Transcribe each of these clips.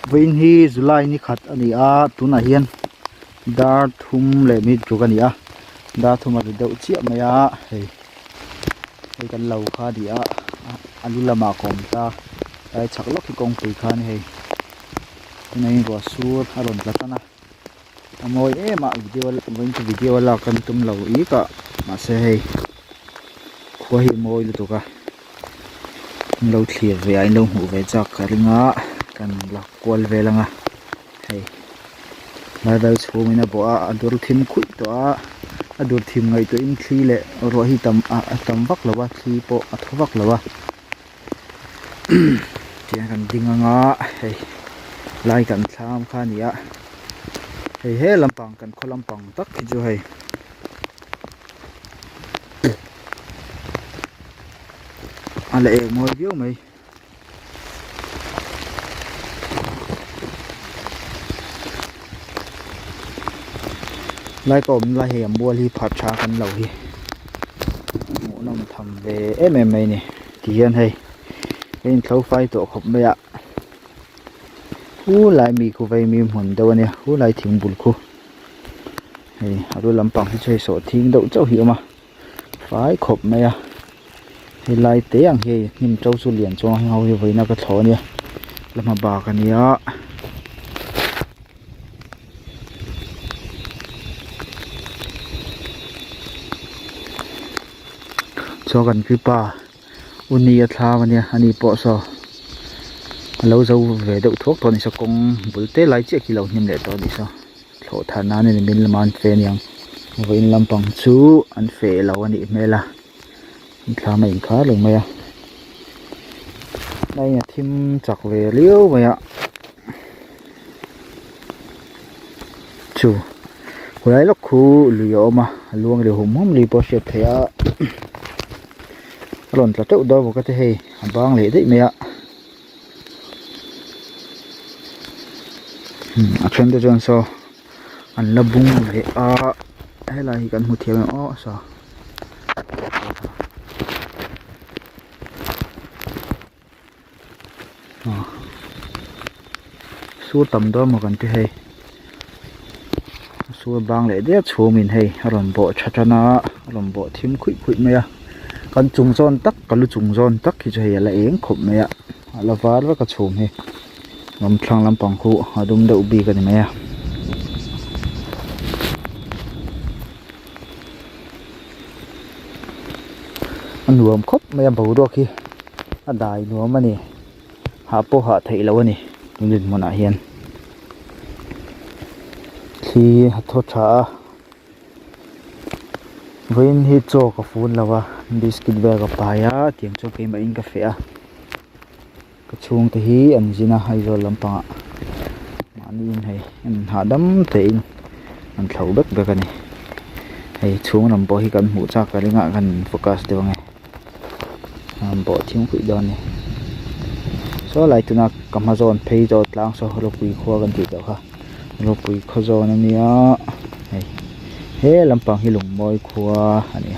Vawiin hi July ni khat ani a tuna hian dar thum le mi tru kan ya dar thum a deuh chiah mai a hei kan lo kha dia alu lama kom ta ai chak lok ki kong pui khan hei nei ro sur aron tlatana amoi ema video la kan tum lo I ka ma se hei khua hi moi lu to ka lo thlir ve ai lo hu ve chak ka ringa kan la kwal ve langa hei la dau chhumina bo a adur thim khui to a adur thim ngai to in thli le ro hi tam vak lawa thli po athwak lawa tiang kan dinganga hei lai kan thlam kha nia hei he lampang kan kholampang tak ki jo hei ale e moi bio mai lai kom lai he ambol hi phat tha kan lo hi mo nam tham ve em mai ni ti hian hei in thlo fai to khop me ya hu lai mi ku vai mi mun do ne hu lai thing bul khu hei aru lampang hi chei so thing do chau hi ma fai khop me ya hei lai te ang he nim chau chu lian chong hau hi voina ka thlo ne lama ba ka nia cho kan pipa uni a thla mania ani po so lo zo ve deuh thok to ni sa kong bulte lai che ki lo hnim le to ni so thlo thana ni min laman fe niang Vawiin lampang chu an fe lo ani mela thla mai kha lo mai a nai ya thim chak ve liu mai a chu hulai lok khu luyo ma luang le hum hum li po she thea lon tla teu do bo ka te hei bang le dei me a a chen de jon so an labung le a hela hi kan hu thiam o so su tam do mo kan te hei su bang le de chumin hei ron bo thatana ron bo thim khui khui me a kan chung zon tak kalu chung zon tak ki jo hei la eng khop me a la var wa ka chhum he ngam thlang lampang khu adum de ubi ka ni me a nuam khop me a bo ro ki a dai nuam ani ha po ha thei lo ani nin mona hian thi tho tha Vawiin hi cho ka phun lawa biscuit bag pa ya tiang cho ke ma in ka fe a ka chung te hi an jina hai zo lampanga mani in hei an ha dam te in an thlau bek bek ani hei chung nam bo hi kan mu cha ka ringa kan focus de nge am bo thim khui don ni so lai tuna kamazon phei zo tlang so Bualpui Khua kan ti do kha Bualpui kho na nia hei he lampang hi lung moi Khua ani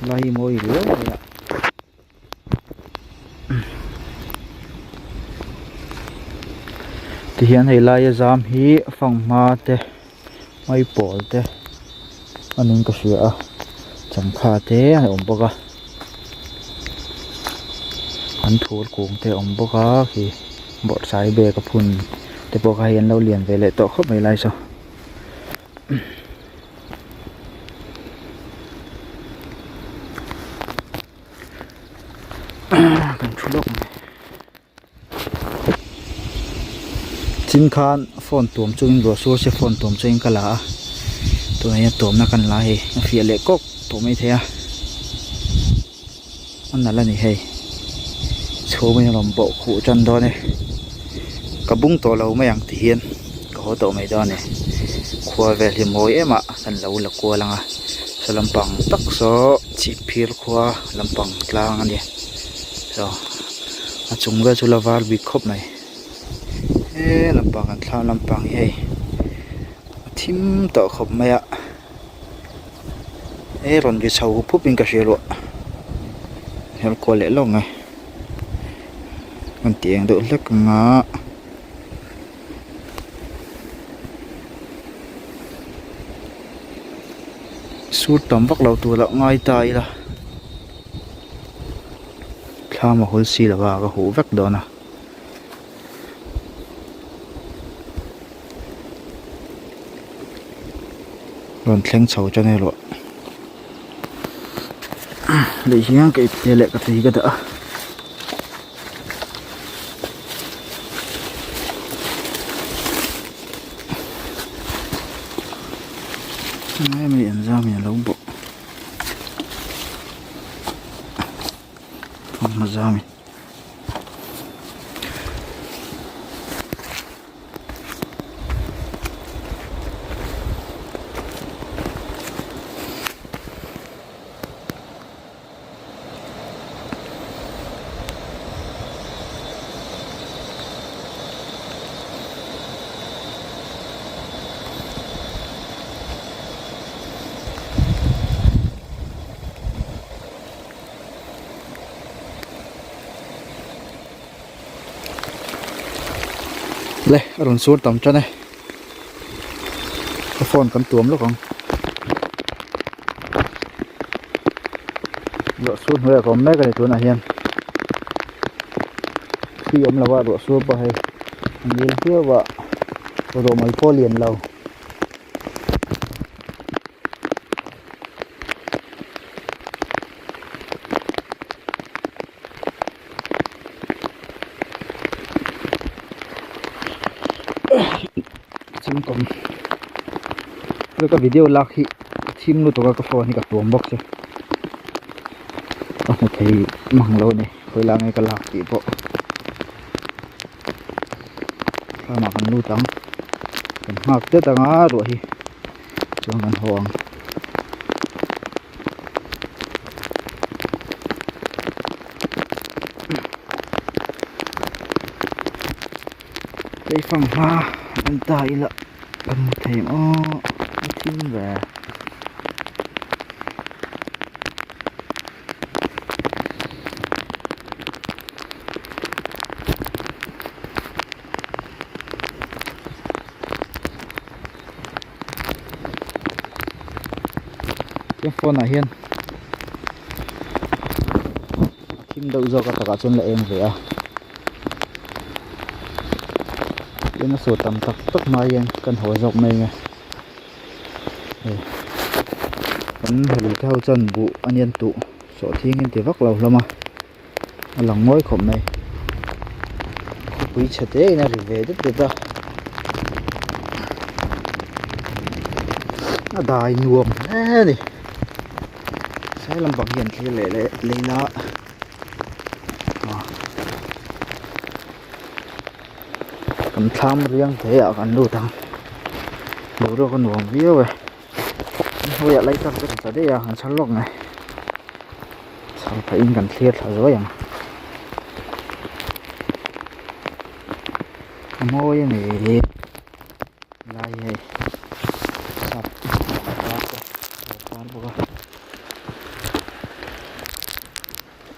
lai moi ro ya ti hian hei lai zam hi fangma te mai pol te anin ka hria a changkha te ai om boka an thur kung te om boka ki bot sai be ka phun te po ka hian lo lian ve le to khop mai lai so kan thulok chin khan phone tom chuin ro so se phone tom chuin kala to ya tom na kan la he fi le kok to mai thea an na la ni he chho mai rom bo khu chan do ne kabung to lo mai ang ti hian ko ho to mai do ne khua ve hi moi ema kan lo la ko langa salampang tak so chi phir khua lampang tlang ani so a chungga chula var bi khop mai e lampang kan thla lampang hei thim to khop mai a e ron ge chau phupin ka hrialo hel ko le lo ngai còn tiếng độ lắc ngã suốt tấm vắt lâu tuổi là ngay tay là khá mà hôn xì là vào cái hố vắt đó nè còn khen sầu cho nên rồi để hiếng cái tiền lệ cái gì cái đó ngay mình ra mình lông bộ không mà ra mình đây ở đằng xuống tầm cho này cái phone cắm tuốm lúc không độ xuống hơi có mấy cái này tuôn này hiền khi ông là vợ độ xuống bao hay nhìn chưa vợ độ mấy cô liền lâu còn cái video lạc hi team nu to ka phone ni ka tuam box e mo thei mang lo ni khoi la ngai ka lạc ti bo ka ma kan nu tang kan hak te tanga ro hi chuang kan hong cái phòng hoa anh ta là cầm thèm ô thiên về cái phone này hiền thêm đậu do cả cả chân lại em về à nó sụt tầm tắc tắc mai yên cần hỏi dọc này nghe vẫn phải theo chân vụ anh yên tụ sổ thiên nhiên thì vắt lâu lắm mà lòng mối khổng này quý chả thế này thì về rất được nó đài Nuam thế này sẽ làm bằng hiện thì lấy lá cầm tham riêng thế ở gần đồ thằng đồ đâu con Nuam Viau vậy thôi lấy cái cái đấy à hắn sáng lọc này sao phải in cần thiệt là rồi à môi này lại sập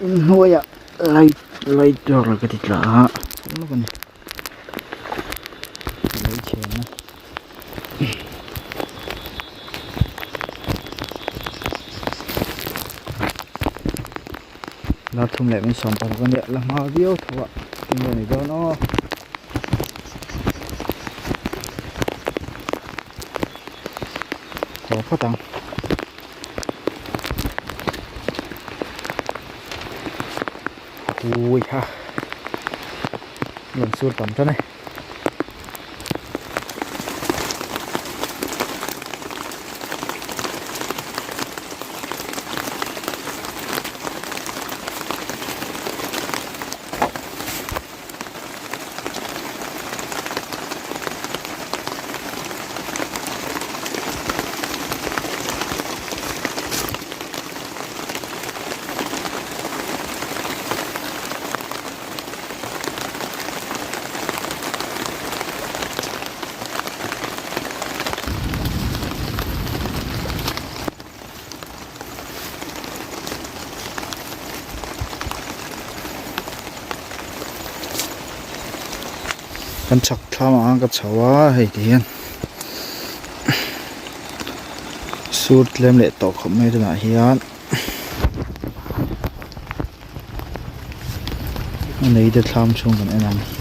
môi à lại được là cái thịt lạ nó còn lấy chén nó thùng lại bên sòng còn con điện là mà Viau thôi ạ cái người này cho nó có phát tăng ui ha lần xuôi tầm cho này kan chak thama ang ka chawa hei ti hian sur tlem le to khom mai na hian nei te thlam chung kan enam